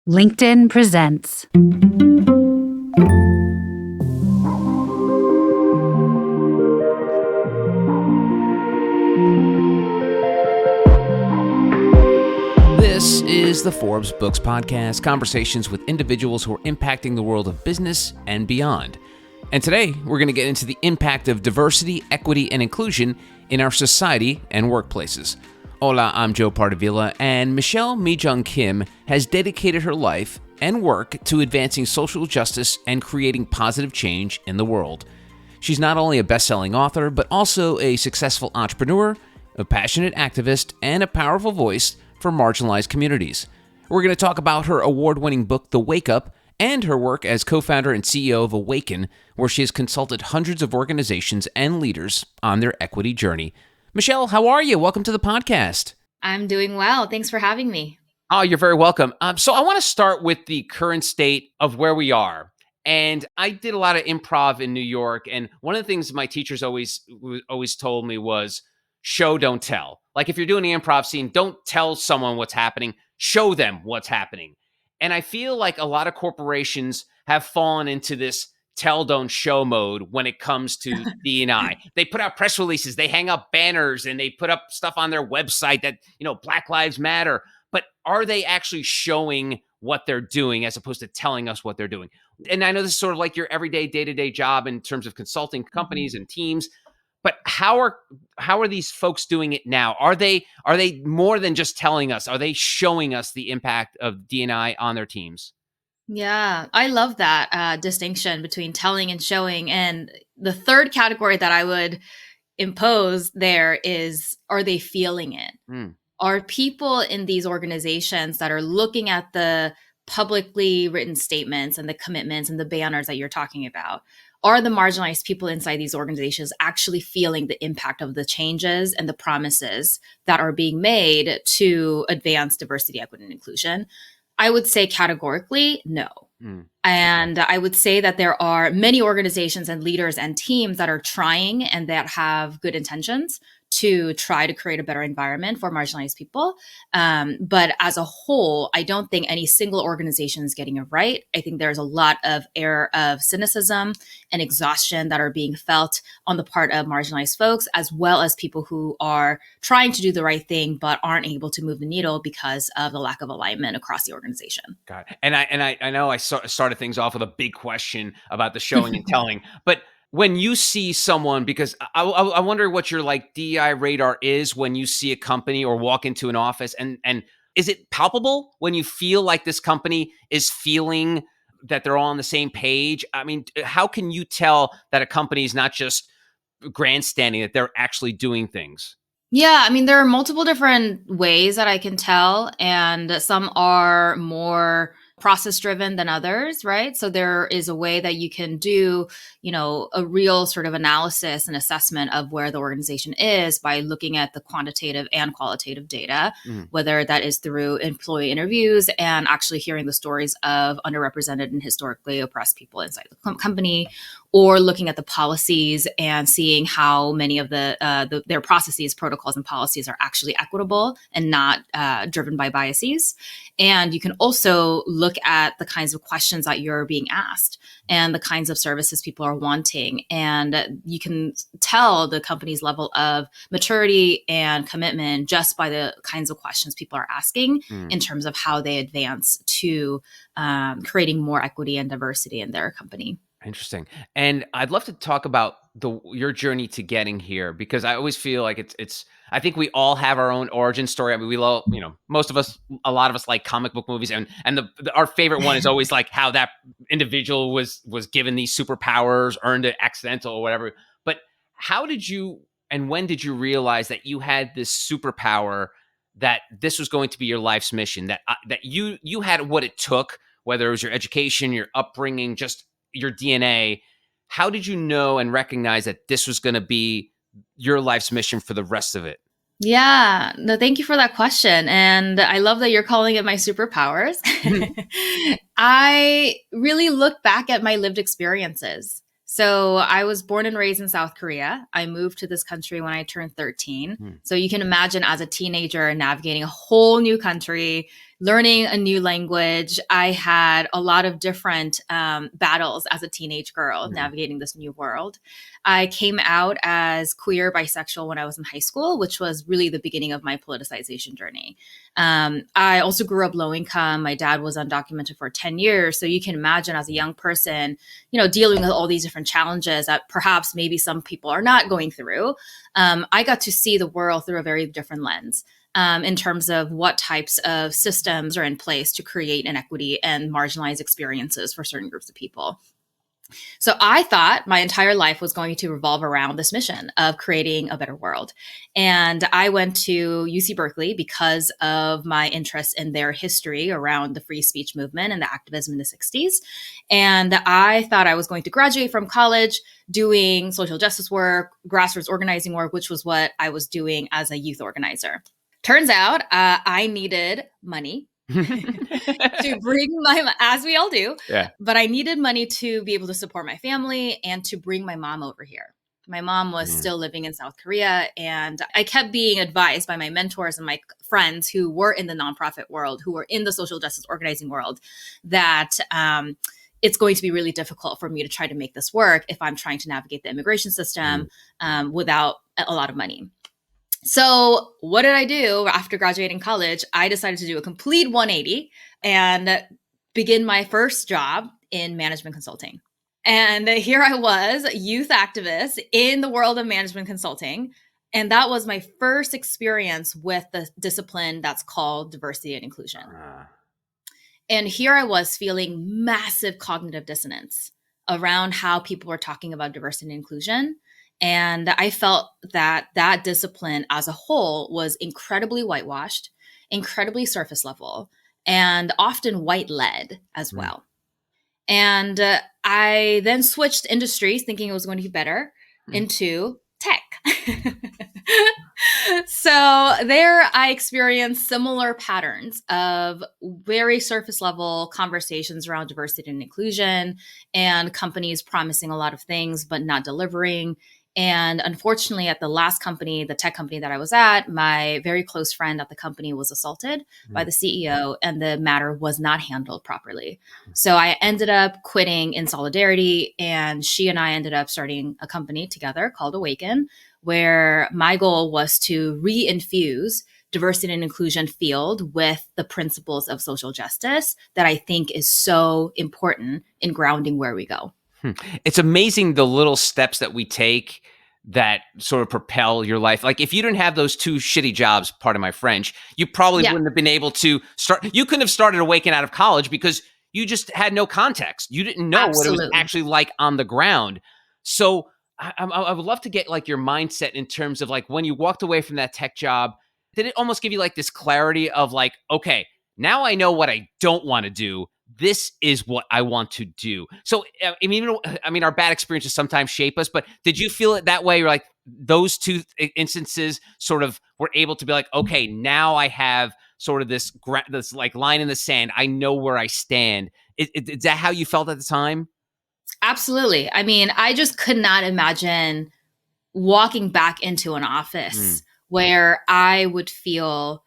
LinkedIn presents. This is the Forbes Books Podcast, conversations with individuals who are impacting the world of business and beyond. And today, we're going to get into the impact of diversity, equity, and inclusion in our society and workplaces. Hola, I'm Joe Pardavila, and Michelle MiJu Kim has dedicated her life and work to advancing social justice and creating positive change in the world. She's not only a best-selling author, but also a successful entrepreneur, a passionate activist, and a powerful voice for marginalized communities. We're going to talk about her award-winning book, The Wake Up, and her work as co-founder and CEO of Awaken, where she has consulted hundreds of organizations and leaders on their equity journey. Michelle, how are you? Welcome to the podcast. I'm doing well. Thanks for having me. Oh, you're very welcome. So I want to start with the current state of where we are. And I did a lot of improv in New York. And one of the things my teachers always told me was show, don't tell. Like if you're doing an improv scene, don't tell someone what's happening, show them what's happening. And I feel like a lot of corporations have fallen into this tell, don't show mode when it comes to D&I. They put out press releases, they hang up banners, and they put up stuff on their website that, Black Lives Matter. But are they actually showing what they're doing as opposed to telling us what they're doing? And I know this is sort of like your everyday, day-to-day job in terms of consulting companies and teams. But how are these folks doing it now? Are they more than just telling us? Are they showing us the impact of D&I on their teams? Yeah, I love that distinction between telling and showing. And the third category that I would impose there is, are they feeling it? Are people in these organizations that are looking at the publicly written statements and the commitments and the banners that you're talking about, are the marginalized people inside these organizations actually feeling the impact of the changes and the promises that are being made to advance diversity, equity, and inclusion? I would say categorically, no. And I would say that there are many organizations and leaders and teams that are trying and that have good intentions to try to create a better environment for marginalized people. But as a whole, I don't think any single organization is getting it right. I think there's a lot of air of cynicism and exhaustion that are being felt on the part of marginalized folks, as well as people who are trying to do the right thing, but aren't able to move the needle because of the lack of alignment across the organization. Got it. And I know I started things off with a big question about the showing and telling, but when you see someone, because I wonder what your DEI radar is when you see a company or walk into an office, and is it palpable when you feel like this company is feeling that they're all on the same page? I mean, how can you tell that a company is not just grandstanding, that they're actually doing things? Yeah, I mean, there are multiple different ways that I can tell, and some are more process driven than others, right? So there is a way that you can do, a real sort of analysis and assessment of where the organization is by looking at the quantitative and qualitative data, whether that is through employee interviews and actually hearing the stories of underrepresented and historically oppressed people inside the company, or looking at the policies and seeing how many of their processes, protocols, and policies are actually equitable and not driven by biases. And you can also look at the kinds of questions that you're being asked and the kinds of services people are wanting. And you can tell the company's level of maturity and commitment just by the kinds of questions people are asking in terms of how they advance to creating more equity and diversity in their company. Interesting. And I'd love to talk about your journey to getting here, because I always feel like it's I think we all have our own origin story. I mean, we love, most of us, a lot of us like comic book movies, and our favorite one is always like how that individual was given these superpowers, earned it accidental or whatever. But how did you and when did you realize that you had this superpower, that this was going to be your life's mission, that you had what it took, whether it was your education, your upbringing, just your DNA? How did you know and recognize that this was going to be your life's mission for the rest of it? Yeah, no, thank you for that question. And I love that you're calling it my superpowers. I really look back at my lived experiences. So I was born and raised in South Korea. I moved to this country when I turned 13. So you can imagine as a teenager navigating a whole new country, learning a new language. I had a lot of different battles as a teenage girl navigating this new world. I came out as queer bisexual when I was in high school, which was really the beginning of my politicization journey. I also grew up low income. My dad was undocumented for 10 years. So you can imagine as a young person, dealing with all these different challenges that perhaps maybe some people are not going through. I got to see the world through a very different lens. In terms of what types of systems are in place to create inequity and marginalized experiences for certain groups of people. So I thought my entire life was going to revolve around this mission of creating a better world. And I went to UC Berkeley because of my interest in their history around the free speech movement and the activism in the 60s. And I thought I was going to graduate from college doing social justice work, grassroots organizing work, which was what I was doing as a youth organizer. Turns out I needed money to bring as we all do. Yeah. But I needed money to be able to support my family and to bring my mom over here. My mom was still living in South Korea, and I kept being advised by my mentors and my friends who were in the nonprofit world, who were in the social justice organizing world, that it's going to be really difficult for me to try to make this work if I'm trying to navigate the immigration system without a lot of money. So what did I do after graduating college? I decided to do a complete 180 and begin my first job in management consulting. And here I was, youth activist in the world of management consulting. And that was my first experience with the discipline that's called diversity and inclusion. And here I was feeling massive cognitive dissonance around how people were talking about diversity and inclusion. And I felt that that discipline as a whole was incredibly whitewashed, incredibly surface level, and often white led as well. And I then switched industries thinking it was going to be better into tech. So there I experienced similar patterns of very surface level conversations around diversity and inclusion and companies promising a lot of things but not delivering. And unfortunately, at the last company, the tech company that I was at, my very close friend at the company was assaulted by the CEO, and the matter was not handled properly. So I ended up quitting in solidarity, and she and I ended up starting a company together called Awaken, where my goal was to re-infuse diversity and inclusion field with the principles of social justice that I think is so important in grounding where we go. It's amazing the little steps that we take that sort of propel your life. Like if you didn't have those two shitty jobs, pardon my French, you probably wouldn't have been able to start. You couldn't have started Awaken out of college because you just had no context. You didn't know what it was actually like on the ground. So I would love to get like your mindset in terms of like when you walked away from that tech job, did it almost give you like this clarity of like, okay, now I know what I don't want to do. This is what I want to do. So, I mean, our bad experiences sometimes shape us, but did you feel it that way? You're like those two instances sort of were able to be like, okay, now I have sort of this like line in the sand. I know where I stand. Is that how you felt at the time? Absolutely. I mean, I just could not imagine walking back into an office where I would feel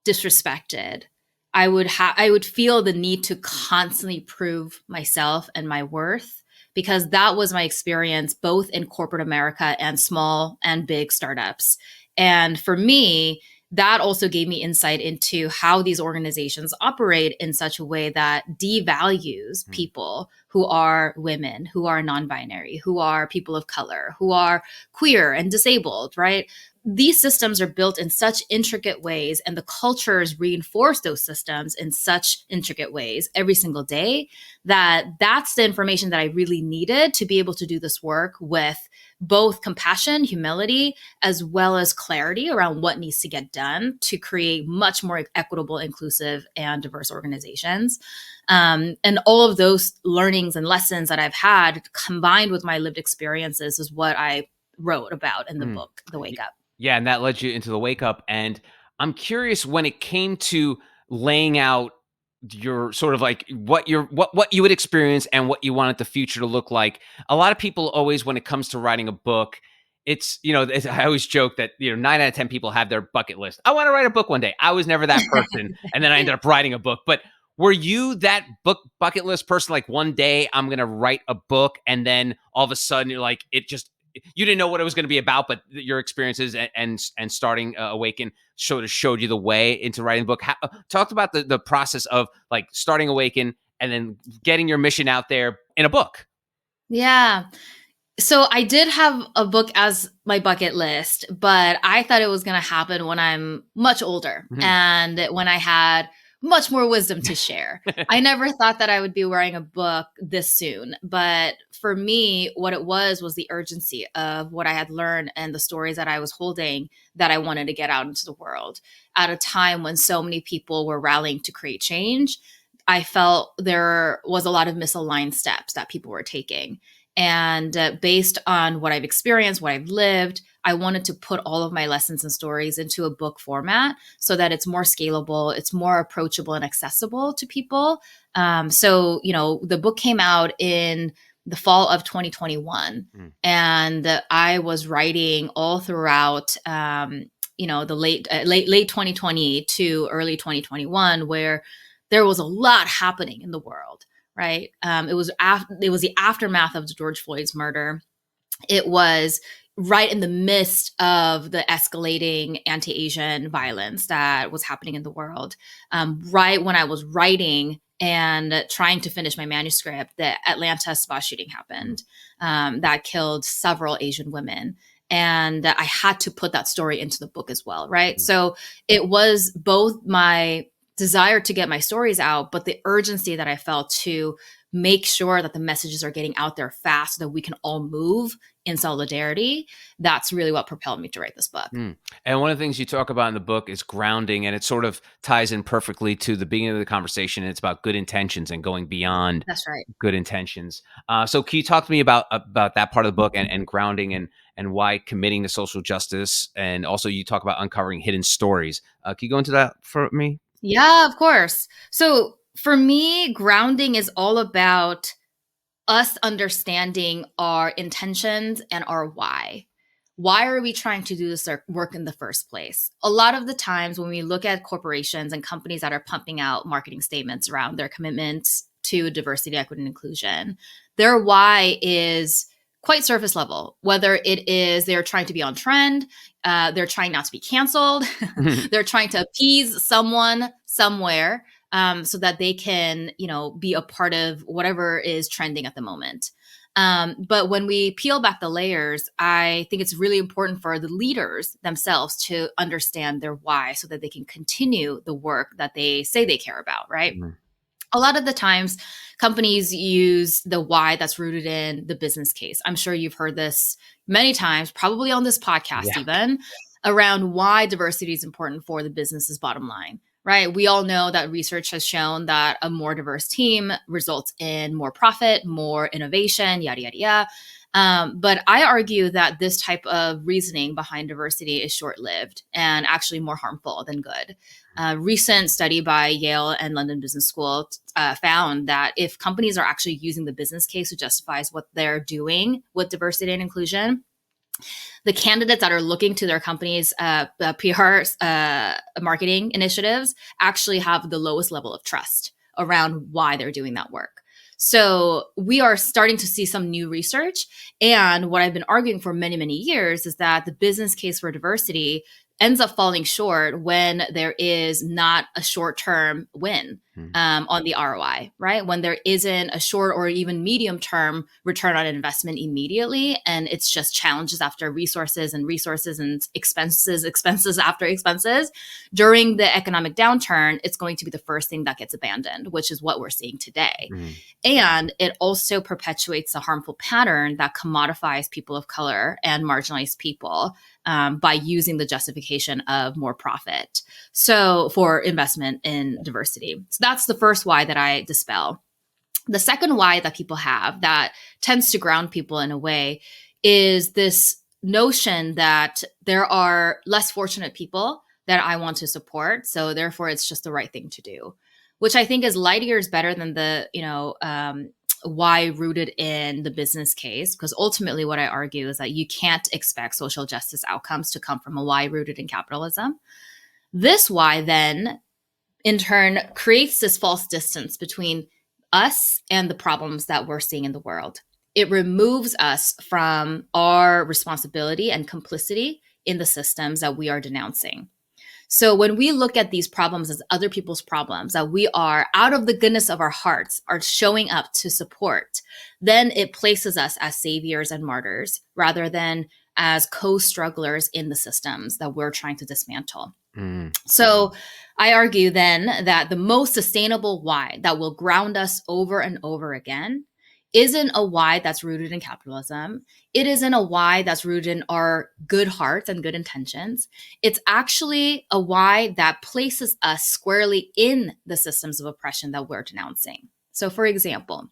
disrespected. I would feel the need to constantly prove myself and my worth, because that was my experience both in corporate America and small and big startups. And for me, that also gave me insight into how these organizations operate in such a way that devalues people who are women, who are non-binary, who are people of color, who are queer and disabled, right? These systems are built in such intricate ways, and the cultures reinforce those systems in such intricate ways every single day, that's the information that I really needed to be able to do this work with both compassion, humility, as well as clarity around what needs to get done to create much more equitable, inclusive, and diverse organizations. And all of those learnings and lessons that I've had combined with my lived experiences is what I wrote about in the book, The Wake Up. Yeah, and that led you into The Wake Up. And I'm curious, when it came to laying out your sort of like what you would experience and what you wanted the future to look like. A lot of people always, when it comes to writing a book, I always joke that, 9 out of 10 people have their bucket list. I want to write a book one day. I was never that person. And then I ended up writing a book. But were you that bucket list person? Like, one day I'm going to write a book, and then all of a sudden you're like, you didn't know what it was going to be about, but your experiences and starting Awaken showed you the way into writing a book. Talked about the process of like starting Awaken and then getting your mission out there in a book. Yeah. So I did have a book as my bucket list, but I thought it was going to happen when I'm much older and when I had much more wisdom to share. I never thought that I would be writing a book this soon. But for me, what it was the urgency of what I had learned and the stories that I was holding that I wanted to get out into the world at a time when so many people were rallying to create change. I felt there was a lot of misaligned steps that people were taking. And based on what I've experienced, what I've lived, I wanted to put all of my lessons and stories into a book format so that it's more scalable, it's more approachable and accessible to people. So, the book came out in the fall of 2021, and I was writing all throughout, the late 2020 to early 2021, where there was a lot happening in the world. Right. It was the aftermath of George Floyd's murder. It was right in the midst of the escalating anti-Asian violence that was happening in the world. Right when I was writing and trying to finish my manuscript, the Atlanta spa shooting happened that killed several Asian women. And I had to put that story into the book as well. Right. So it was both my desire to get my stories out, but the urgency that I felt to make sure that the messages are getting out there fast so that we can all move in solidarity. That's really what propelled me to write this book. And one of the things you talk about in the book is grounding, and it sort of ties in perfectly to the beginning of the conversation. It's about good intentions and going beyond That's right. good intentions. So can you talk to me about that part of the book and grounding and why committing to social justice? And also you talk about uncovering hidden stories. Can you go into that for me? Yeah, of course. So for me, grounding is all about us understanding our intentions and our why. Why are we trying to do this work in the first place? A lot of the times when we look at corporations and companies that are pumping out marketing statements around their commitments to diversity, equity, and inclusion, their why is quite surface level, whether it is they're trying to be on trend, they're trying not to be canceled, they're trying to appease someone somewhere so that they can, be a part of whatever is trending at the moment. But when we peel back the layers, I think it's really important for the leaders themselves to understand their why so that they can continue the work that they say they care about, right? A lot of the times companies use the why that's rooted in the business case. I'm sure you've heard this many times, probably on this podcast even, around why diversity is important for the business's bottom line, right? We all know that research has shown that a more diverse team results in more profit, more innovation, yada, yada, yada. But I argue that this type of reasoning behind diversity is short-lived and actually more harmful than good. A recent study by Yale and London Business School found that if companies are actually using the business case to justify what they're doing with diversity and inclusion, the candidates that are looking to their company's PR marketing initiatives actually have the lowest level of trust around why they're doing that work. So we are starting to see some new research. And what I've been arguing for many, many years is that the business case for diversity ends up falling short when there is not a short-term win on the ROI, right? When there isn't a short or even medium-term return on investment immediately, and it's just challenges after resources and expenses after expenses. During the economic downturn, it's going to be the first thing that gets abandoned, which is what we're seeing today. And it also perpetuates a harmful pattern that commodifies people of color and marginalized people by using the justification of more profit. So for investment in diversity. So that's the first why that I dispel. The second why that people have that tends to ground people in a way is this notion that there are less fortunate people that I want to support. So therefore it's just the right thing to do, which I think is light years better than the, why rooted in the business case, because ultimately what I argue is that you can't expect social justice outcomes to come from a why rooted in capitalism. This why then, in turn, creates this false distance between us and the problems that we're seeing in the world. It removes us from our responsibility and complicity in the systems that we are denouncing. So when we look at these problems as other people's problems that we are, out of the goodness of our hearts, are showing up to support, then it places us as saviors and martyrs rather than as co-strugglers in the systems that we're trying to dismantle. So I argue then that the most sustainable why that will ground us over and over again isn't a why that's rooted in capitalism. It isn't a why that's rooted in our good hearts and good intentions. It's actually a why that places us squarely in the systems of oppression that we're denouncing. So for example,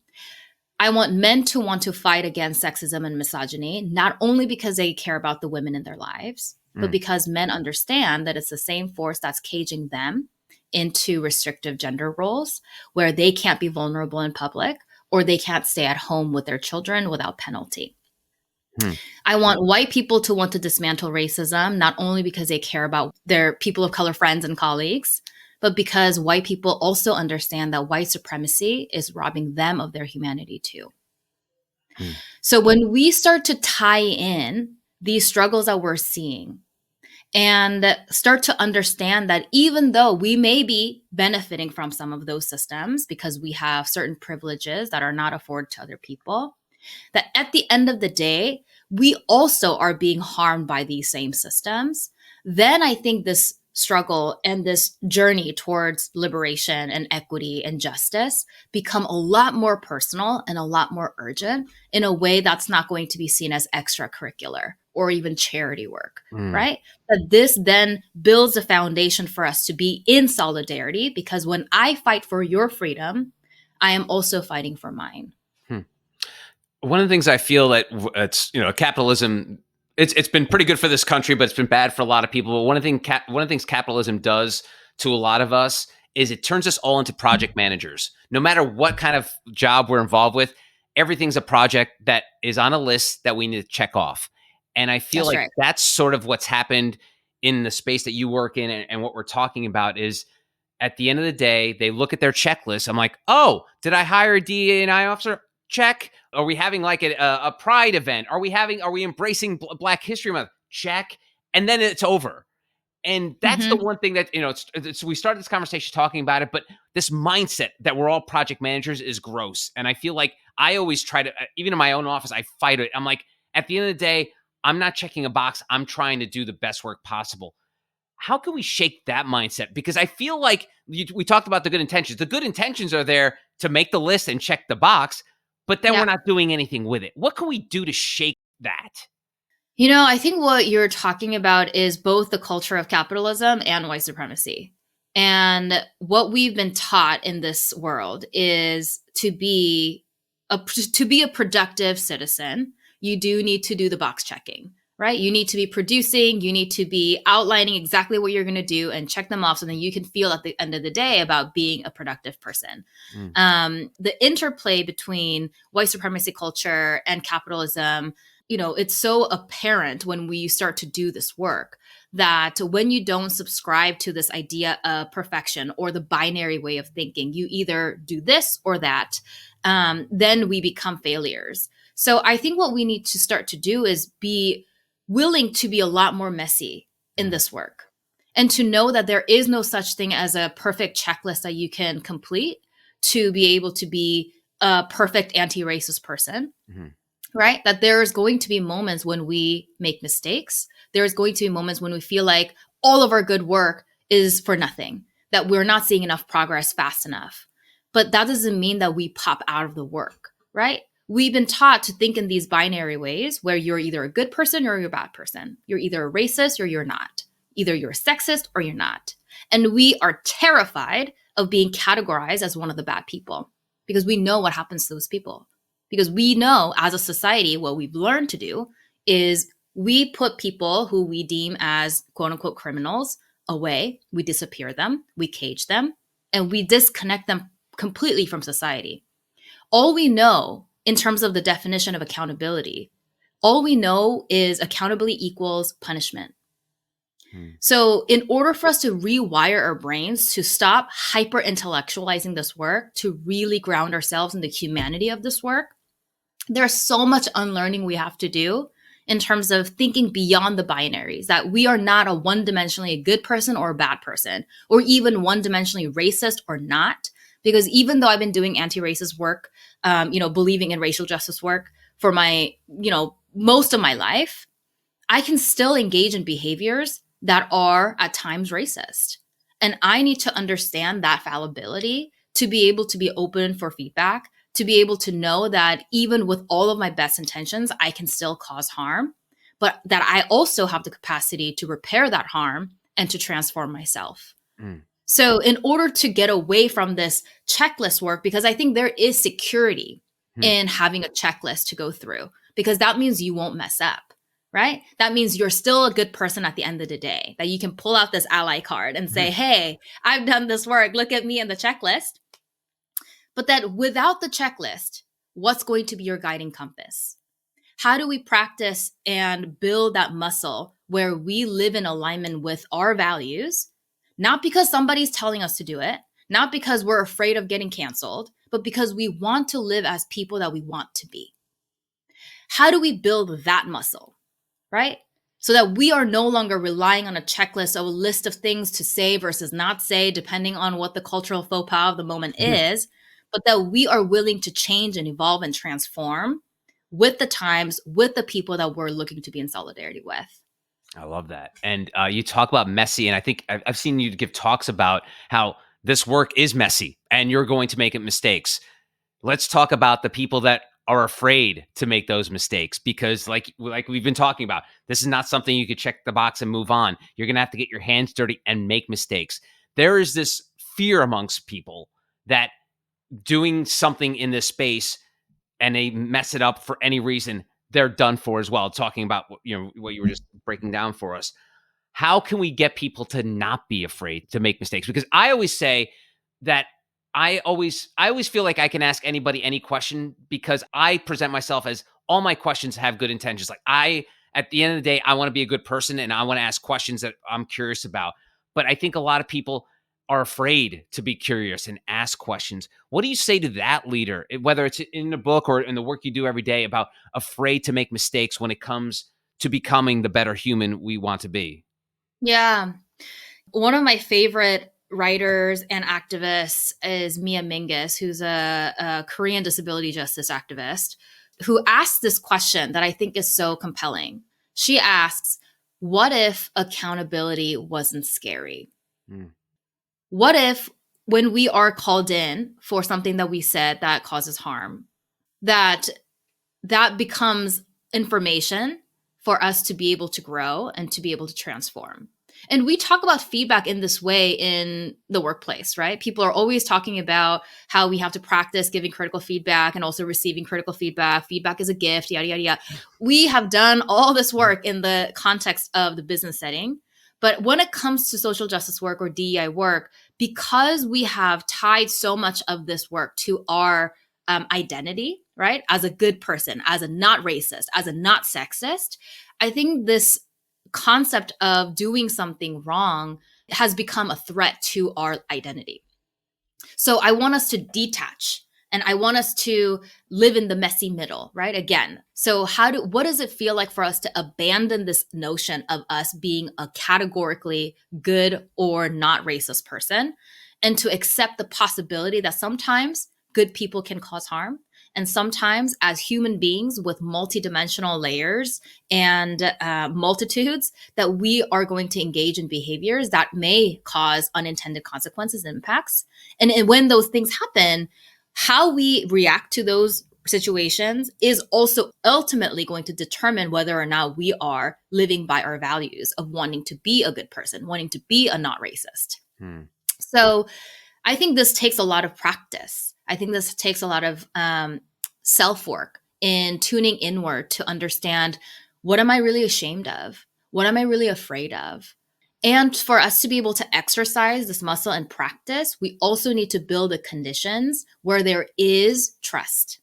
I want men to want to fight against sexism and misogyny, not only because they care about the women in their lives, but because men understand that it's the same force that's caging them into restrictive gender roles where they can't be vulnerable in public or they can't stay at home with their children without penalty. I want white people to want to dismantle racism, not only because they care about their people of color friends and colleagues, but because white people also understand that white supremacy is robbing them of their humanity too. So when we start to tie in these struggles that we're seeing and start to understand that even though we may be benefiting from some of those systems because we have certain privileges that are not afforded to other people, that at the end of the day, we also are being harmed by these same systems, then I think this struggle and this journey towards liberation and equity and justice become a lot more personal and a lot more urgent in a way that's not going to be seen as extracurricular or even charity work, right? That this then builds a foundation for us to be in solidarity, because when I fight for your freedom, I am also fighting for mine. One of the things I feel that it's, capitalism, it's been pretty good for this country, but it's been bad for a lot of people. But one of the things capitalism does to a lot of us is it turns us all into project managers. No matter what kind of job we're involved with, everything's a project that is on a list that we need to check off. And I feel like that's sort of what's happened in the space that you work in, and what we're talking about is, at the end of the day, they look at their checklist. I'm like, oh, did I hire a DE&I officer? Check. Are we having like a pride event? Are we embracing Black History Month? Check. And then it's over. And that's the one thing that, we started this conversation talking about it, but this mindset that we're all project managers is gross. And I feel like I always try to, even in my own office, I fight it. I'm like, at the end of the day, I'm not checking a box. I'm trying to do the best work possible. How can we shake that mindset? Because I feel like we talked about the good intentions. The good intentions are there to make the list and check the box, but then we're not doing anything with it. What can we do to shake that? I think what you're talking about is both the culture of capitalism and white supremacy. And what we've been taught in this world is to be a productive citizen, you do need to do the box checking, right? You need to be producing, you need to be outlining exactly what you're going to do and check them off so then you can feel at the end of the day about being a productive person. The interplay between white supremacy culture and capitalism, it's so apparent when we start to do this work that when you don't subscribe to this idea of perfection or the binary way of thinking, you either do this or that, then we become failures. So I think what we need to start to do is be willing to be a lot more messy in this work and to know that there is no such thing as a perfect checklist that you can complete to be able to be a perfect anti-racist person, right? That there's going to be moments when we make mistakes. There's going to be moments when we feel like all of our good work is for nothing, that we're not seeing enough progress fast enough. But that doesn't mean that we pop out of the work, right? We've been taught to think in these binary ways where you're either a good person or you're a bad person. You're either a racist or you're not. Either you're a sexist or you're not. And we are terrified of being categorized as one of the bad people because we know what happens to those people. Because we know as a society, what we've learned to do is we put people who we deem as quote unquote criminals away. We disappear them, we cage them, and we disconnect them completely from society. All we know in terms of the definition of accountability, all we know is accountability equals punishment. So in order for us to rewire our brains to stop hyper intellectualizing this work, to really ground ourselves in the humanity of this work, there's so much unlearning we have to do in terms of thinking beyond the binaries, that we are not a one-dimensionally a good person or a bad person, or even one-dimensionally racist or not. Because even though I've been doing anti-racist work, believing in racial justice work for my, most of my life, I can still engage in behaviors that are at times racist. And I need to understand that fallibility to be able to be open for feedback, to be able to know that even with all of my best intentions, I can still cause harm, but that I also have the capacity to repair that harm and to transform myself. So in order to get away from this checklist work, because I think there is security in having a checklist to go through, because that means you won't mess up. Right? That means you're still a good person at the end of the day, that you can pull out this ally card and say, hey, I've done this work. Look at me in the checklist. But that without the checklist, what's going to be your guiding compass? How do we practice and build that muscle where we live in alignment with our values, not because somebody's telling us to do it, not because we're afraid of getting canceled, but because we want to live as people that we want to be? How do we build that muscle? Right? So that we are no longer relying on a checklist of a list of things to say versus not say, depending on what the cultural faux pas of the moment is, but that we are willing to change and evolve and transform with the times, with the people that we're looking to be in solidarity with. I love that. And you talk about messy, and I think I've seen you give talks about how this work is messy and you're going to make mistakes. Let's talk about the people that are afraid to make those mistakes, because like we've been talking about, this is not something you could check the box and move on. You're going to have to get your hands dirty and make mistakes. There is this fear amongst people that doing something in this space and they mess it up for any reason, they're done for as well. Talking about what you were just breaking down for us. How can we get people to not be afraid to make mistakes? Because I always say that I always feel like I can ask anybody any question, because I present myself as all my questions have good intentions. Like at the end of the day, I want to be a good person and I want to ask questions that I'm curious about. But I think a lot of people are afraid to be curious and ask questions. What do you say to that leader, whether it's in the book or in the work you do every day, about afraid to make mistakes when it comes to becoming the better human we want to be? Yeah. One of my favorite writers and activists is Mia Mingus, who's a Korean disability justice activist, who asks this question that I think is so compelling. She asks, what if accountability wasn't scary? What if when we are called in for something that we said that causes harm, that becomes information for us to be able to grow and to be able to transform? And we talk about feedback in this way in the workplace, right? People are always talking about how we have to practice giving critical feedback and also receiving critical feedback. Feedback is a gift, yada, yada, yada. We have done all this work in the context of the business setting. But when it comes to social justice work or DEI work, because we have tied so much of this work to our identity, right? As a good person, as a not racist, as a not sexist, I think this concept of doing something wrong has become a threat to our identity. So I want us to detach, and I want us to live in the messy middle, right? Again, so what does it feel like for us to abandon this notion of us being a categorically good or not racist person, and to accept the possibility that sometimes good people can cause harm, and sometimes as human beings with multidimensional layers and multitudes, that we are going to engage in behaviors that may cause unintended consequences and impacts. And when those things happen, how we react to those situations is also ultimately going to determine whether or not we are living by our values of wanting to be a good person, wanting to be a not racist. So I think this takes a lot of practice. I think this takes a lot of self-work in tuning inward to understand, what am I really ashamed of? What am I really afraid of? And for us to be able to exercise this muscle and practice, we also need to build the conditions where there is trust.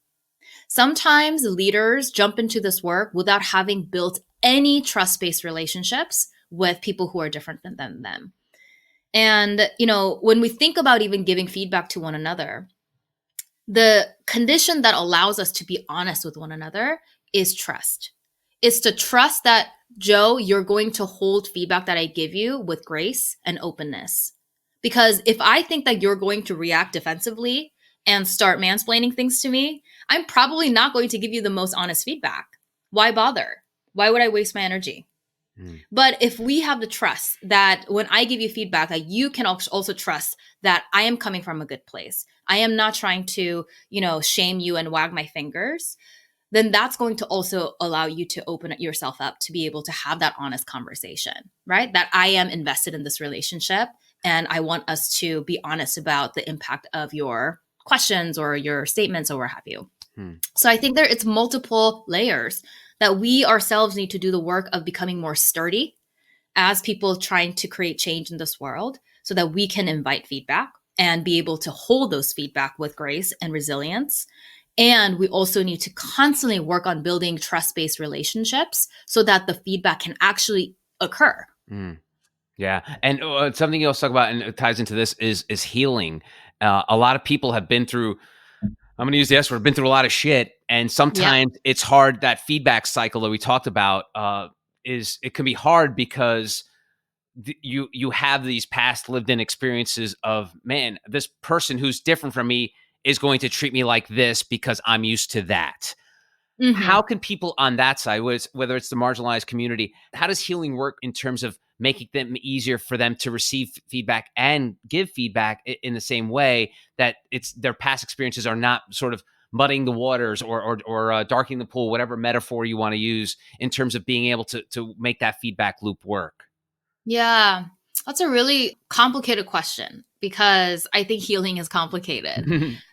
Sometimes leaders jump into this work without having built any trust-based relationships with people who are different than them. And, when we think about even giving feedback to one another, the condition that allows us to be honest with one another is trust. It's to trust that, Joe, you're going to hold feedback that I give you with grace and openness. Because if I think that you're going to react defensively and start mansplaining things to me, I'm probably not going to give you the most honest feedback. Why bother? Why would I waste my energy? But if we have the trust that when I give you feedback, that you can also trust that I am coming from a good place, I am not trying to, shame you and wag my fingers, then that's going to also allow you to open yourself up to be able to have that honest conversation, right? That I am invested in this relationship and I want us to be honest about the impact of your questions or your statements or what have you. So I think it's multiple layers that we ourselves need to do the work of becoming more sturdy as people trying to create change in this world so that we can invite feedback and be able to hold those feedback with grace and resilience. And we also need to constantly work on building trust-based relationships so that the feedback can actually occur. Yeah. And something else to talk about, and it ties into this, is healing. A lot of people have been through, I'm going to use the S word, been through a lot of shit. And sometimes it's hard. That feedback cycle that we talked about it can be hard because you have these past lived in experiences of, man, this person who's different from me is going to treat me like this because I'm used to that. How can people on that side, whether it's the marginalized community, how does healing work in terms of making them easier for them to receive feedback and give feedback in the same way that it's their past experiences are not sort of muddying the waters or darkening the pool, whatever metaphor you want to use in terms of being able to make that feedback loop work? Yeah, that's a really complicated question because I think healing is complicated.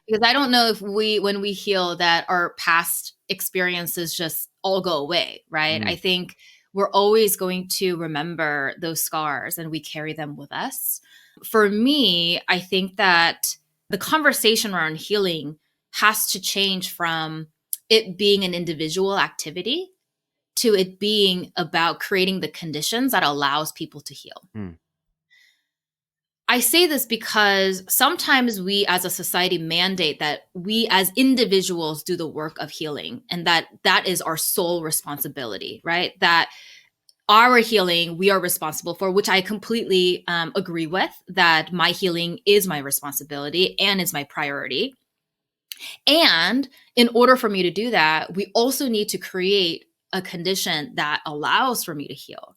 Because I don't know if when we heal, that our past experiences just all go away, right? I think we're always going to remember those scars and we carry them with us. For me, I think that the conversation around healing has to change from it being an individual activity to it being about creating the conditions that allows people to heal. I say this because sometimes we as a society mandate that we as individuals do the work of healing and that is our sole responsibility, right? That our healing we are responsible for, which I completely agree with, that my healing is my responsibility and is my priority. And in order for me to do that, we also need to create a condition that allows for me to heal.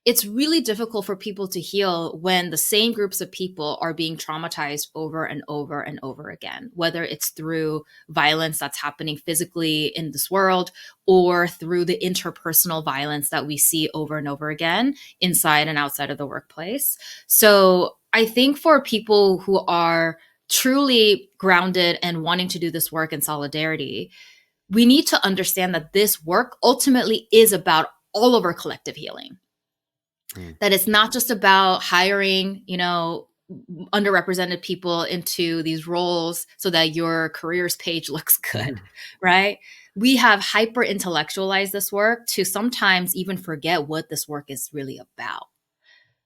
It's really difficult for people to heal when the same groups of people are being traumatized over and over and over again, whether it's through violence that's happening physically in this world or through the interpersonal violence that we see over and over again inside and outside of the workplace. So I think for people who are truly grounded and wanting to do this work in solidarity, we need to understand that this work ultimately is about all of our collective healing. That it's not just about hiring, underrepresented people into these roles so that your careers page looks good, right? We have hyper intellectualized this work to sometimes even forget what this work is really about.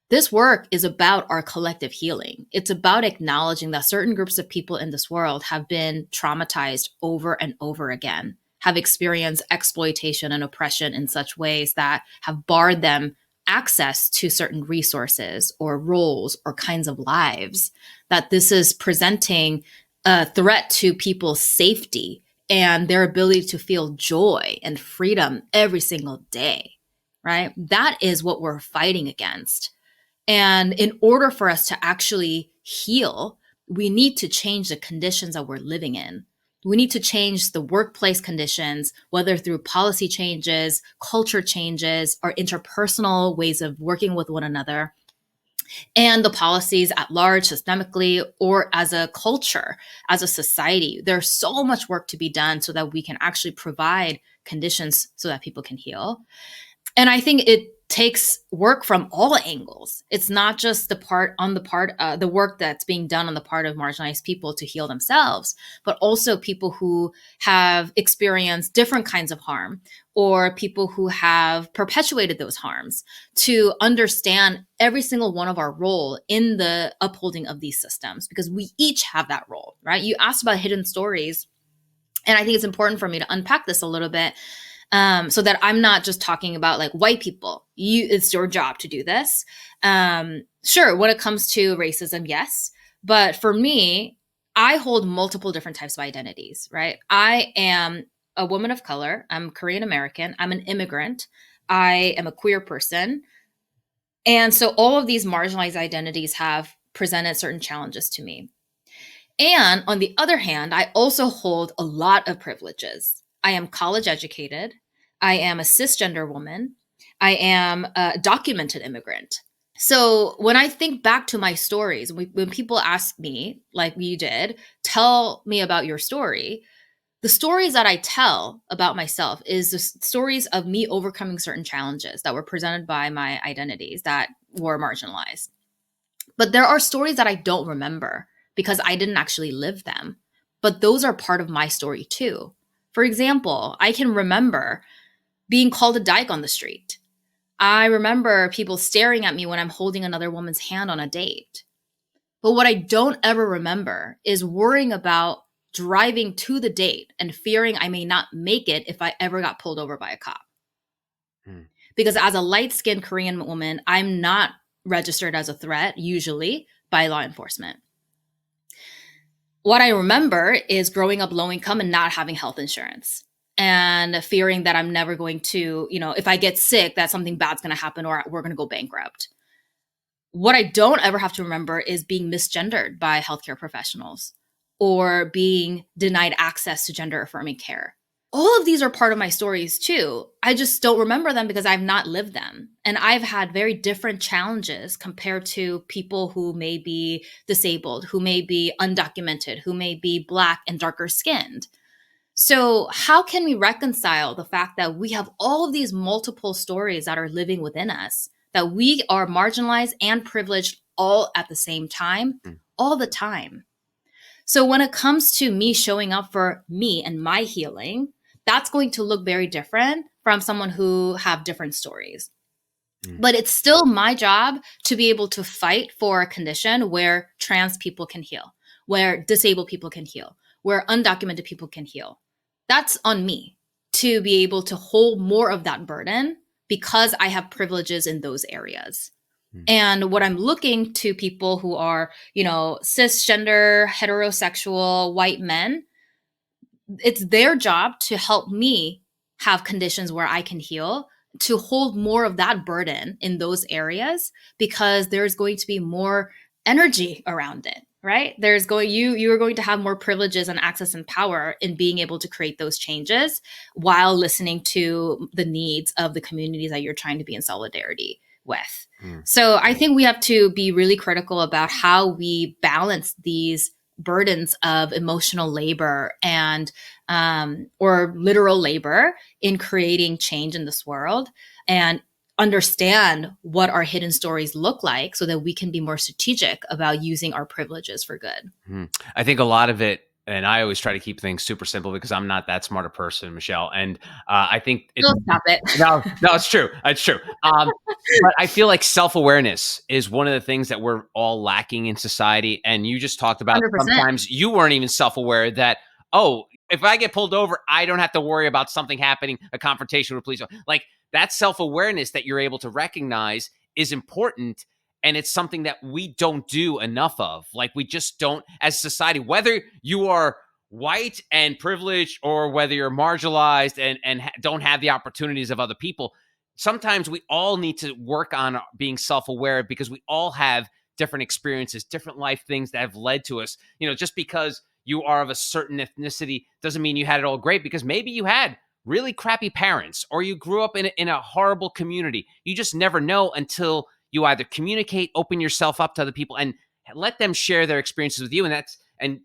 This work is about our collective healing. It's about acknowledging that certain groups of people in this world have been traumatized over and over again, have experienced exploitation and oppression in such ways that have barred them access to certain resources or roles or kinds of lives, that this is presenting a threat to people's safety and their ability to feel joy and freedom every single day, right? That is what we're fighting against. And in order for us to actually heal, we need to change the conditions that we're living in. We need to change the workplace conditions, whether through policy changes, culture changes, or interpersonal ways of working with one another, and the policies at large, systemically, or as a culture, as a society. There's so much work to be done so that we can actually provide conditions so that people can heal. And I think it takes work from all angles. It's not just the work that's being done on the part of marginalized people to heal themselves, but also people who have experienced different kinds of harm, or people who have perpetuated those harms, to understand every single one of our role in the upholding of these systems, because we each have that role, right? You asked about hidden stories, and I think it's important for me to unpack this a little bit, so that I'm not just talking about like white people. It's your job to do this. Sure, when it comes to racism, yes. But for me, I hold multiple different types of identities, right? I am a woman of color. I'm Korean American. I'm an immigrant. I am a queer person. And so all of these marginalized identities have presented certain challenges to me. And on the other hand, I also hold a lot of privileges. I am college educated. I am a cisgender woman. I am a documented immigrant. So when I think back to my stories, when people ask me, like you did, tell me about your story, the stories that I tell about myself is the stories of me overcoming certain challenges that were presented by my identities that were marginalized. But there are stories that I don't remember because I didn't actually live them. But those are part of my story too. For example, I can remember being called a dyke on the street. I remember people staring at me when I'm holding another woman's hand on a date. But what I don't ever remember is worrying about driving to the date and fearing I may not make it if I ever got pulled over by a cop. Because as a light-skinned Korean woman, I'm not registered as a threat, usually, by law enforcement. What I remember is growing up low income and not having health insurance, and fearing that I'm never going to, if I get sick, that something bad's going to happen or we're going to go bankrupt. What I don't ever have to remember is being misgendered by healthcare professionals or being denied access to gender affirming care. All of these are part of my stories too. I just don't remember them because I've not lived them. And I've had very different challenges compared to people who may be disabled, who may be undocumented, who may be Black and darker skinned. So how can we reconcile the fact that we have all of these multiple stories that are living within us, that we are marginalized and privileged all at the same time, all the time? So when it comes to me showing up for me and my healing, that's going to look very different from someone who have different stories. But it's still my job to be able to fight for a condition where trans people can heal, where disabled people can heal, where undocumented people can heal. That's on me to be able to hold more of that burden because I have privileges in those areas. And what I'm looking to people who are, cisgender, heterosexual, white men, it's their job to help me have conditions where I can heal, to hold more of that burden in those areas, because there's going to be more energy around it, right? You are going to have more privileges and access and power in being able to create those changes while listening to the needs of the communities that you're trying to be in solidarity with. So I think we have to be really critical about how we balance these burdens of emotional labor and or literal labor in creating change in this world, and understand what our hidden stories look like so that we can be more strategic about using our privileges for good. I think a lot of it, and I always try to keep things super simple because I'm not that smart a person, Michelle. And I think Don't stop it. No, it's true. It's true. But I feel like self-awareness is one of the things that we're all lacking in society. And you just talked about 100%. Sometimes you weren't even self-aware that, if I get pulled over, I don't have to worry about something happening, a confrontation with police. Like, that self-awareness that you're able to recognize is important. And it's something that we don't do enough of. Like, we just don't, as society, whether you are white and privileged or whether you're marginalized and don't have the opportunities of other people, sometimes we all need to work on being self-aware, because we all have different experiences, different life things that have led to us. Just because you are of a certain ethnicity doesn't mean you had it all great, because maybe you had really crappy parents or you grew up in a horrible community. You just never know until you either communicate, open yourself up to other people, and let them share their experiences with you. And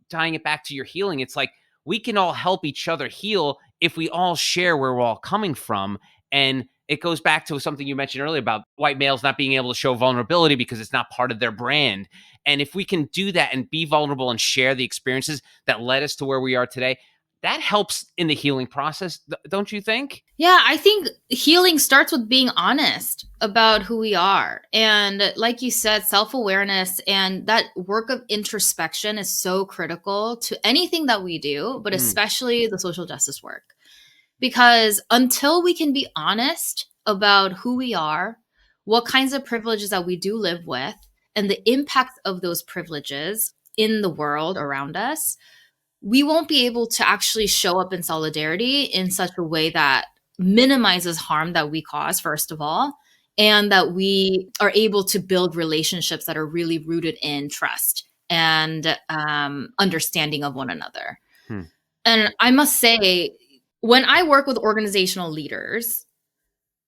tying it back to your healing, it's like we can all help each other heal if we all share where we're all coming from. And it goes back to something you mentioned earlier about white males not being able to show vulnerability because it's not part of their brand. And if we can do that and be vulnerable and share the experiences that led us to where we are today, that helps in the healing process, don't you think? Yeah, I think healing starts with being honest about who we are. And like you said, self-awareness and that work of introspection is so critical to anything that we do, but especially the social justice work. Because until we can be honest about who we are, what kinds of privileges that we do live with, and the impact of those privileges in the world around us, we won't be able to actually show up in solidarity in such a way that minimizes harm that we cause, first of all, and that we are able to build relationships that are really rooted in trust and understanding of one another. And I must say, when I work with organizational leaders,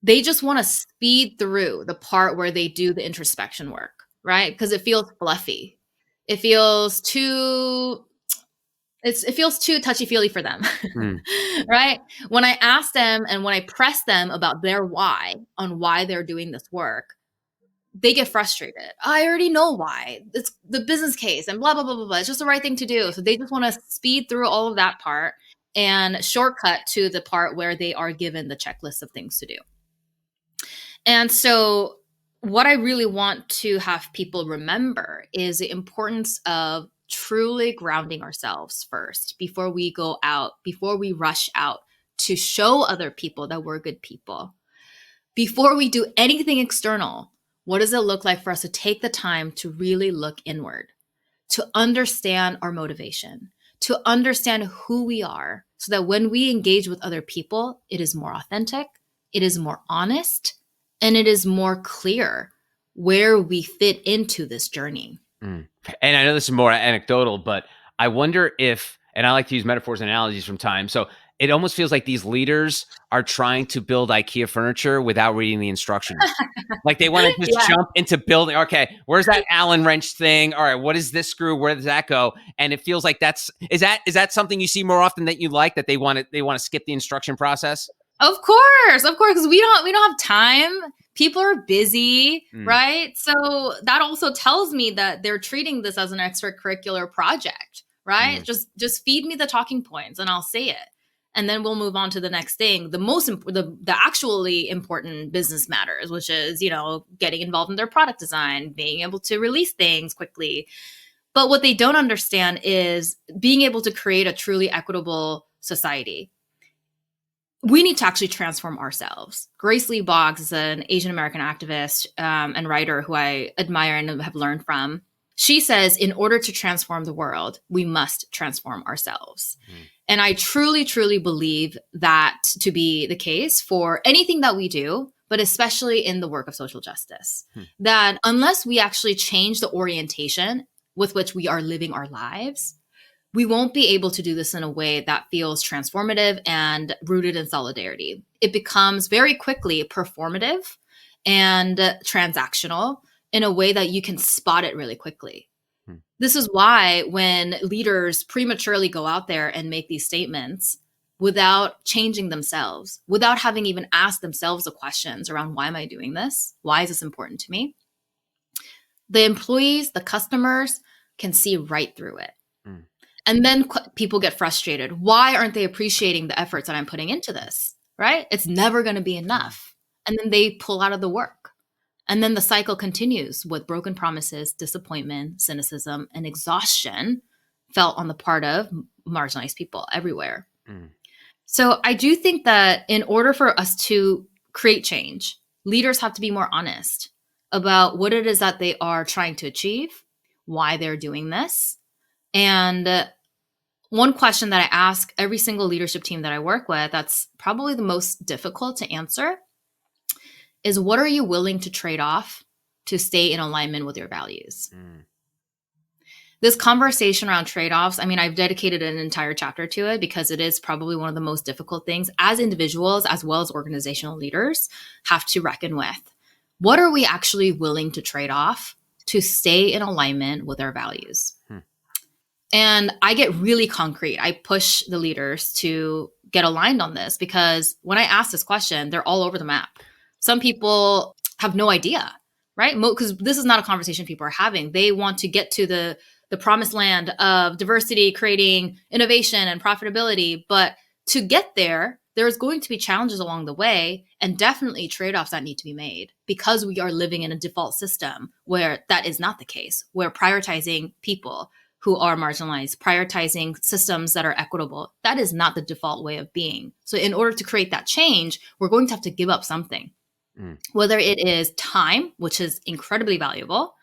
they just want to speed through the part where they do the introspection work, right? Because it feels fluffy. It feels too touchy-feely for them. Right? When I ask them and when I press them about their why on why they're doing this work, they get frustrated. I already know why. It's the business case and blah, blah, blah, blah, blah. It's just the right thing to do. So they just want to speed through all of that part and shortcut to the part where they are given the checklist of things to do. And so what I really want to have people remember is the importance of truly grounding ourselves first before we go out, before we rush out to show other people that we're good people. Before we do anything external, what does it look like for us to take the time to really look inward, to understand our motivation, to understand who we are, so that when we engage with other people, it is more authentic, it is more honest, and it is more clear where we fit into this journey. And I know this is more anecdotal, but I wonder if, and I like to use metaphors and analogies from time. So it almost feels like these leaders are trying to build IKEA furniture without reading the instructions. Like they want to just jump into building. Okay, where's that Allen wrench thing? All right, what is this screw? Where does that go? And it feels like is that something you see more often that you like, that they want to skip the instruction process? Of course, because we don't have time. People are busy, right? So that also tells me that they're treating this as an extracurricular project, right? Just feed me the talking points and I'll say it. And then we'll move on to the next thing. The actually important business matters, which is, getting involved in their product design, being able to release things quickly. But what they don't understand is being able to create a truly equitable society. We need to actually transform ourselves. Grace Lee Boggs is an Asian American activist and writer who I admire and have learned from. She says, in order to transform the world, we must transform ourselves. And I truly, truly believe that to be the case for anything that we do, but especially in the work of social justice. That unless we actually change the orientation with which we are living our lives, we won't be able to do this in a way that feels transformative and rooted in solidarity. It becomes very quickly performative and transactional in a way that you can spot it really quickly. This is why when leaders prematurely go out there and make these statements without changing themselves, without having even asked themselves the questions around, why am I doing this? Why is this important to me? The employees, the customers can see right through it. And then people get frustrated. Why aren't they appreciating the efforts that I'm putting into this, right? It's never going to be enough. And then they pull out of the work. And then the cycle continues with broken promises, disappointment, cynicism, and exhaustion felt on the part of marginalized people everywhere. So I do think that in order for us to create change, leaders have to be more honest about what it is that they are trying to achieve, why they're doing this. And one question that I ask every single leadership team that I work with, that's probably the most difficult to answer, is what are you willing to trade off to stay in alignment with your values? This conversation around trade-offs, I've dedicated an entire chapter to it because it is probably one of the most difficult things as individuals as well as organizational leaders have to reckon with. What are we actually willing to trade off to stay in alignment with our values? And I get really concrete. I push the leaders to get aligned on this because when I ask this question, they're all over the map. Some people have no idea, right? Because this is not a conversation people are having. They want to get to the promised land of diversity, creating innovation and profitability. But to get there, there's going to be challenges along the way and definitely trade-offs that need to be made, because we are living in a default system where that is not the case. We're prioritizing people who are marginalized, prioritizing systems that are equitable. That is not the default way of being. So in order to create that change, we're going to have to give up something, whether it is time, which is incredibly valuable.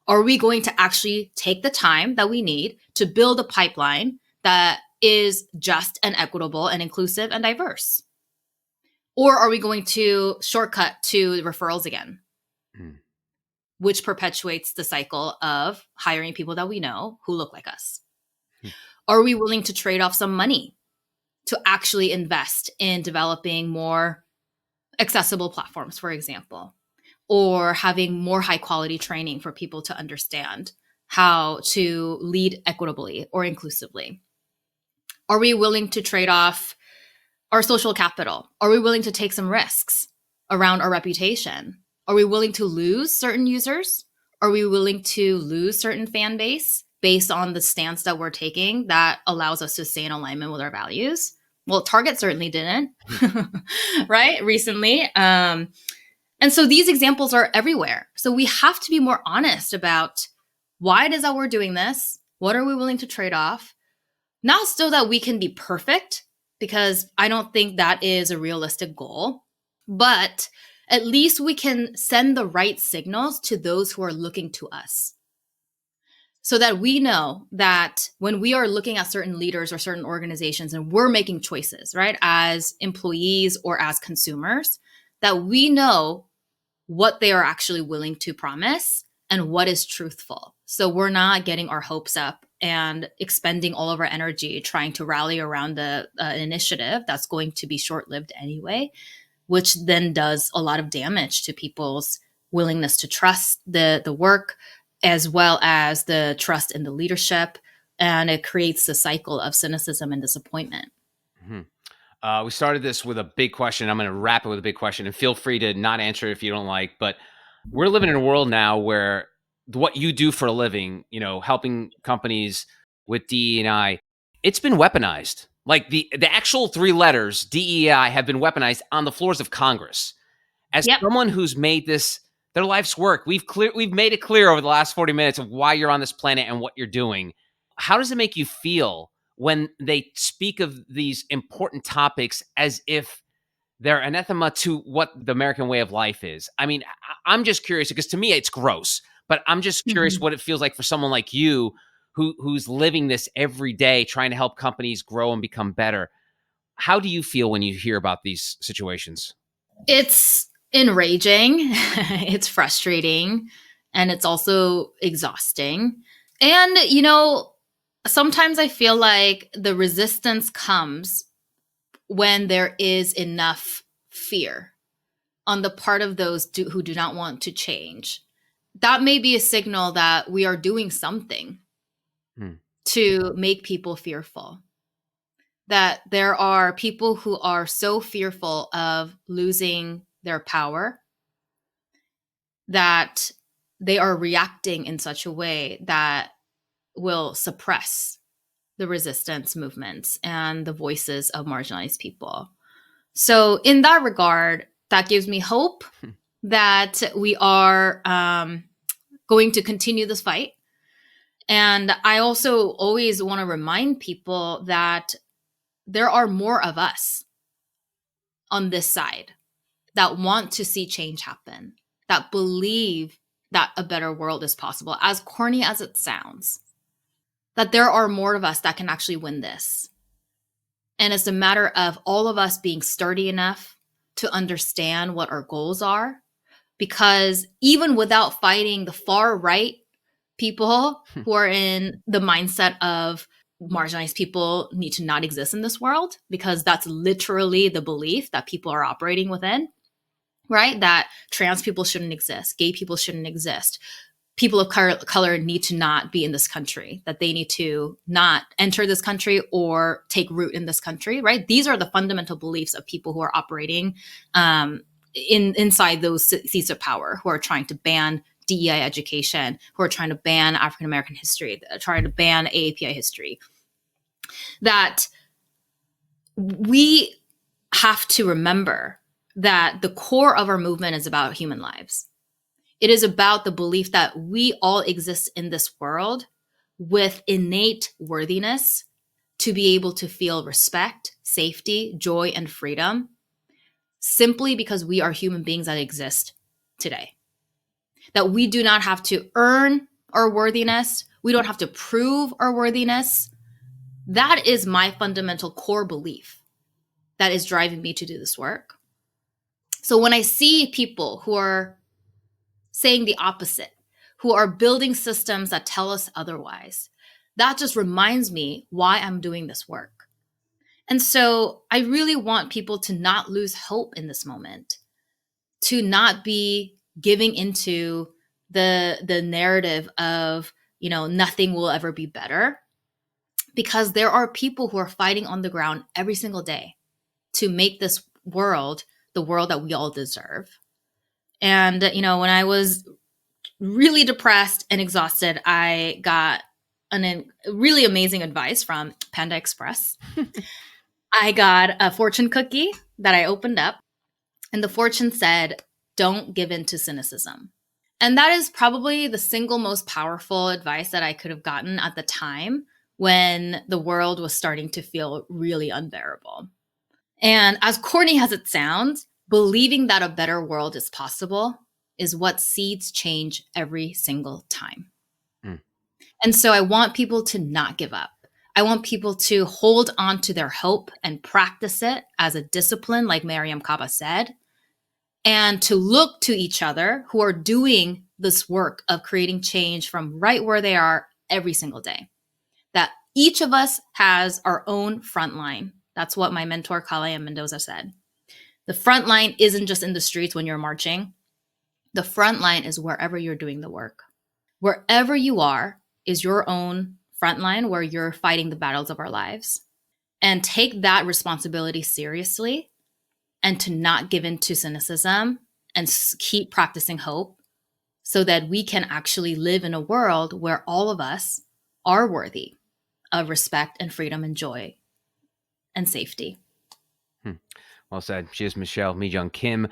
Are we going to actually take the time that we need to build a pipeline that is just and equitable and inclusive and diverse? Or are we going to shortcut to referrals again, which perpetuates the cycle of hiring people that we know who look like us? Are we willing to trade off some money to actually invest in developing more accessible platforms, for example, or having more high quality training for people to understand how to lead equitably or inclusively? Are we willing to trade off our social capital? Are we willing to take some risks around our reputation? Are we willing to lose certain users? Are we willing to lose certain fan base based on the stance that we're taking that allows us to stay in alignment with our values? Well, Target certainly didn't, right? Recently. And so these examples are everywhere. So we have to be more honest about why it is that we're doing this. What are we willing to trade off? Not so that we can be perfect, because I don't think that is a realistic goal, but at least we can send the right signals to those who are looking to us, so that we know that when we are looking at certain leaders or certain organizations and we're making choices, right, as employees or as consumers, that we know what they are actually willing to promise and what is truthful. So we're not getting our hopes up and expending all of our energy trying to rally around an initiative that's going to be short-lived anyway, which then does a lot of damage to people's willingness to trust the work, as well as the trust in the leadership. And it creates a cycle of cynicism and disappointment. We started this with a big question. I'm going to wrap it with a big question, and feel free to not answer it if you don't like. But we're living in a world now where what you do for a living, helping companies with DE&I, it's been weaponized. Like the actual three letters, DEI, have been weaponized on the floors of Congress. As someone who's made this their life's work, we've made it clear over the last 40 minutes of why you're on this planet and what you're doing. How does it make you feel when they speak of these important topics as if they're anathema to what the American way of life is? I mean, I'm just curious, because to me, it's gross. But I'm just curious what it feels like for someone like you who's living this every day, trying to help companies grow and become better. How do you feel when you hear about these situations? It's enraging, it's frustrating, and it's also exhausting. And, sometimes I feel like the resistance comes when there is enough fear on the part of those who do not want to change. That may be a signal that we are doing something to make people fearful. That there are people who are so fearful of losing their power that they are reacting in such a way that will suppress the resistance movements and the voices of marginalized people. So in that regard, that gives me hope that we are going to continue this fight. And I also always want to remind people that there are more of us on this side that want to see change happen, that believe that a better world is possible, as corny as it sounds, that there are more of us that can actually win this. And it's a matter of all of us being sturdy enough to understand what our goals are, because even without fighting the far right people who are in the mindset of marginalized people need to not exist in this world, because that's literally the belief that people are operating within, right? That trans people shouldn't exist, gay people shouldn't exist, people of color need to not be in this country, that they need to not enter this country or take root in this country, right? These are the fundamental beliefs of people who are operating inside those seats of power who are trying to ban DEI education, who are trying to ban African American history, trying to ban AAPI history, that we have to remember that the core of our movement is about human lives. It is about the belief that we all exist in this world with innate worthiness to be able to feel respect, safety, joy, and freedom simply because we are human beings that exist today. That we do not have to earn our worthiness. We don't have to prove our worthiness. That is my fundamental core belief that is driving me to do this work. So when I see people who are saying the opposite, who are building systems that tell us otherwise, that just reminds me why I'm doing this work. And so I really want people to not lose hope in this moment, to not be giving into the narrative of, nothing will ever be better, because there are people who are fighting on the ground every single day to make this world the world that we all deserve. And, when I was really depressed and exhausted, I got really amazing advice from Panda Express. I got a fortune cookie that I opened up, and the fortune said, "Don't give in to cynicism." And that is probably the single most powerful advice that I could have gotten at the time when the world was starting to feel really unbearable. And as corny as it sounds, believing that a better world is possible is what seeds change every single time. And so I want people to not give up. I want people to hold on to their hope and practice it as a discipline, like Mariam Kaba said, and to look to each other who are doing this work of creating change from right where they are every single day. That each of us has our own front line. That's what my mentor, Kalaya Mendoza, said. The front line isn't just in the streets when you're marching. The front line is wherever you're doing the work. Wherever you are is your own front line where you're fighting the battles of our lives. And take that responsibility seriously, and to not give in to cynicism and keep practicing hope so that we can actually live in a world where all of us are worthy of respect and freedom and joy and safety. Well said. She is Michelle MiJu Kim.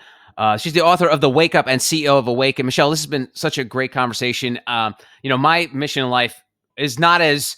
She's the author of The Wake Up and CEO of Awake. And Michelle, this has been such a great conversation. My mission in life is not as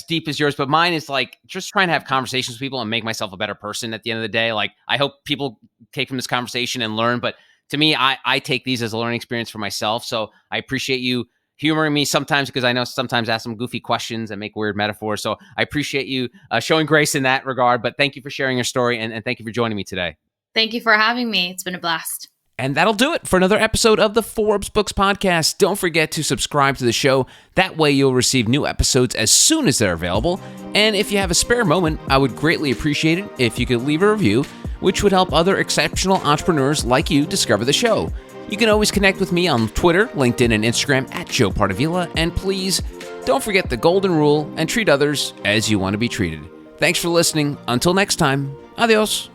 deep as yours, but mine is like just trying to have conversations with people and make myself a better person at the end of the day. Like, I hope people take from this conversation and learn, but to me, I take these as a learning experience for myself. So I appreciate you humoring me sometimes, because I know sometimes I ask some goofy questions and make weird metaphors. So I appreciate you showing grace in that regard, but thank you for sharing your story, and thank you for joining me today. Thank you for having me. It's been a blast. And that'll do it for another episode of the Forbes Books Podcast. Don't forget to subscribe to the show. That way you'll receive new episodes as soon as they're available. And if you have a spare moment, I would greatly appreciate it if you could leave a review, which would help other exceptional entrepreneurs like you discover the show. You can always connect with me on Twitter, LinkedIn, and Instagram at Joe Pardavila. And please, don't forget the golden rule and treat others as you want to be treated. Thanks for listening. Until next time, adios.